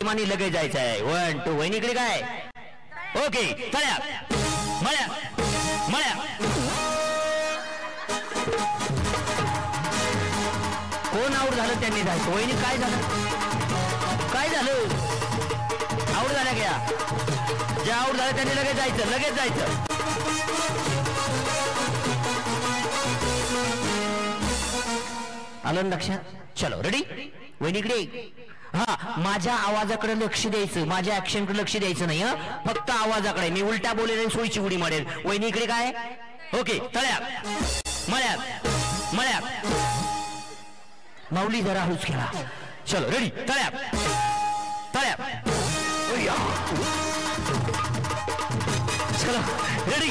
मानी लगेच जायचं आहे. 1 2 वहिनीकडे काय ओके तळ्या मळ्या मळ्या कोण आऊट झालं त्यांनी जायचं. वहिनी काय झालं काय झालं आऊट झाल्या घ्या जे आऊट झालं त्यांनी लगेच जायचं लगेच जायचं. आलं लक्षात. चलो रेडी वहिनीकडे. हा माझ्या आवाजाकडे लक्ष द्यायचं माझ्या ऍक्शनकडे लक्ष द्यायचं नाही. फक्त आवाजाकडे. मी उलटा बोलेल आणि सोयीची उडी मारेल. वहिनीकडे काय ओके तळ्या मळ्या मळ्या माऊली जरा हळूच खेळा. चलो रेडी तळ्या तळ्या चलो रेडी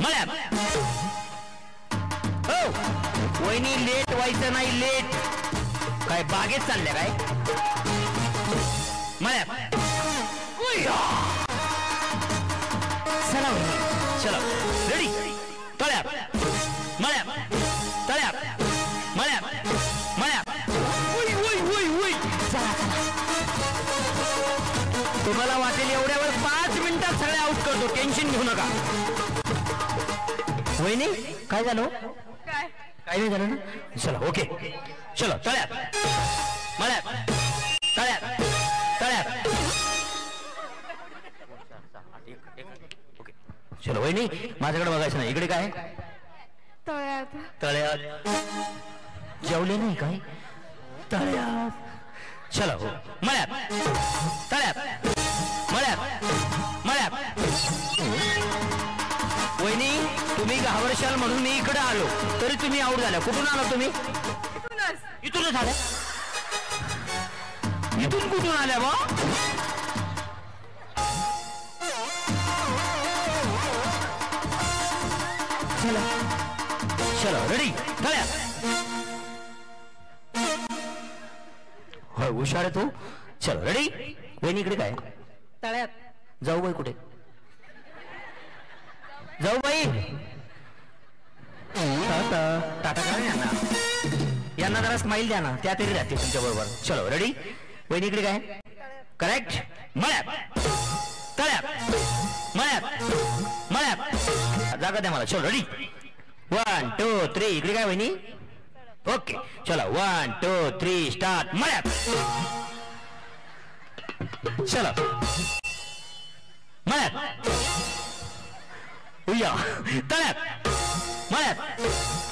मळ्या. हो वहिनी लेट व्हायचं नाही. लेट काय बागेत चालल्या काय मळ्या चला चला रेडी तळ्या मळ्या तळ्या मळ्या मळ्या तुम्हाला वाटेल एवढ्या वेळ 5 मिनिटात सगळे आउट करतो. टेन्शन घेऊ नका. वहिनी काय झालं काय नाही झालं ना. चला ओके चलो तळ्यात मळ्यात तळ्यात तळ्यात ओके चलो वहिनी माझ्याकडे बघायचं नाही. इकडे काय तळ्यात तळ्यात जेवले नाही काय तळ्यात. चलो हो मळ्यात तळ्यात मळ्यात मळ्यात. वहिनी तुम्ही घाबरशाल म्हणून मी इकडे आलो तरी तुम्ही आऊट झाल्या. कुठून आला तुम्ही इथूनच आल्या. इथून कुठून आल्या बा चला चलो रेडी तळ्या. होय हुशार आहे तू. चलो रेडी वहिनी इकडे काय तळ्यात जाऊ बाई कुठे जाऊ बाई टाटा करा यांना जरा स्माइल द्या ना त्या तरी राहते तुमच्या बरोबर. चलो रेडी वहिनीकडे काय करेक्ट मळ्यात तळ्यात मळ्यात मळ्यात जागा द्या मला. चलो रेडी 1 2 3 इकडे काय वहिनी ओके चलो 1 2 3 स्टार्ट मळ्यात. चलो मळ्यात उया तळ्यात मळ्यात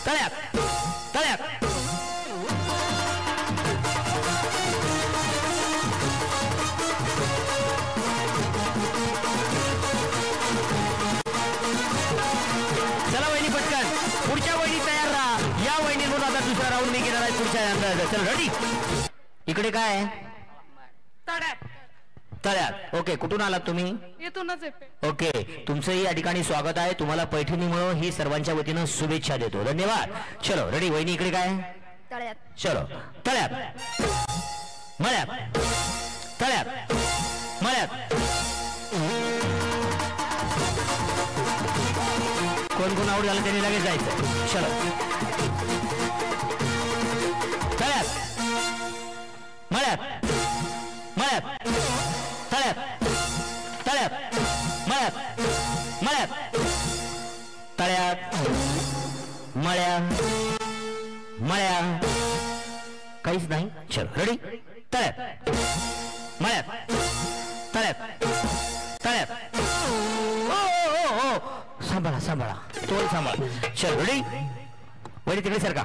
तळ्यात तळ्यात. चला वहिनी पटकन पुढच्या वहिनी तयार राहा. या वहिनीवर आता दुसरा राऊंड मी घेणार आहे पुढच्या. चल रेडी इकडे काय तळ्यात तळ्यात ओके. कुठून आलात तुम्ही येथूनच ओके. तुमचंही या ठिकाणी स्वागत आहे. तुम्हाला पैठणीमुळे ही सर्वांच्या वतीनं शुभेच्छा देतो. धन्यवाद. चलो रेडी वहिनी इकडे काय तळ्यात चलो तळ्यात मळ्यात तळ्यात मळ्यात. कोण कोण आऊट झालं त्यांनी लगेच जायचं. चलो तळ्यात मळ्यात मळ्यात तळ्यात तळ्यात मळ्यात मळ्यात तळ्यात मळ्या मळ्या काहीच नाही. चलो रेडी तळ्यात मळ्यात तळ्यात तळ्यात. सांभाळा सांभाळा तोल सांभाळा. चलो रेडी वहिनी तिकडे सारखा.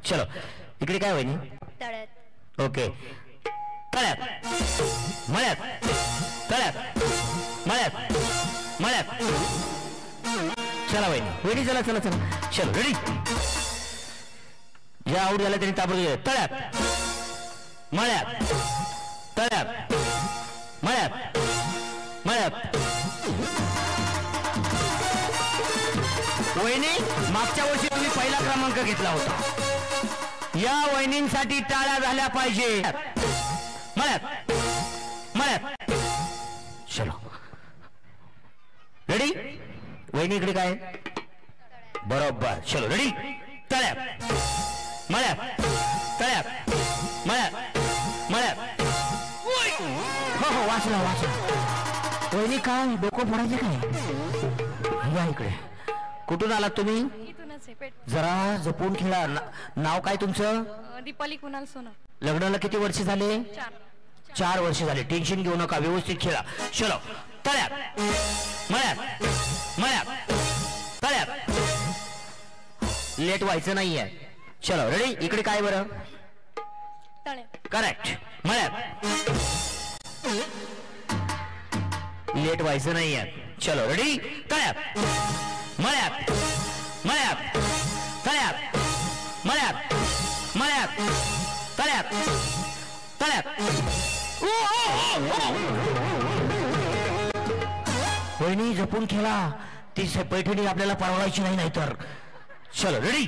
चलो इकडे काय वहिनी तळ्यात ओके तळ्यात मळ्यात तळ्यात मळ्यात मळ्यात. चला वहिनी वहिनी चला चला चला. चलो रेडी ज्या आऊट झाल्या त्यांनी ताबडतोब तळ्यात मळ्यात तळ्यात मळ्यात मळ्यात. वहिनी मागच्या वर्षी तुम्ही पहिला क्रमांक घेतला होता. या वहिनींसाठी टाळ्या झाल्या पाहिजे. मळ्यात मळ्यात. चलो रेडी वहिनी इकडे काय बरोबर. चलो रेडी तळ्यात मळ्यात तळ्यात मळ्यात मळ्यात. हो हो वाचला वाचला. वहिनी काय डोकं फोडायचं काय? या इकडे. कुठून आलात तुम्ही? इथूनच आहे पेट. जरा जपून खेळा. नाव काय तुमचं? दीपाली कुणाल सोना. लग्नाला किती वर्ष झाले? 4 वर्ष झाले. टेन्शन घेऊ नका, व्यवस्थित खेळा. चलो तळ्यात मळ्यात मळ्यात तळ्यात. लेट व्हायचं नाहीये. चलो रेडी. इकडे काय बरं? तळ्यात. करेक्ट. मळ्यात. लेट व्हायचं नाहीये. चलो रेडी. तळ्यात मळ्यात मळ्यात तळ्यात मळ्यात मळ्यात तळ्यात तळ्यात. वहिनी जपून खेळा. ती पैठणी आपल्याला परवडायची नाही. नाहीतर चलो रेडी.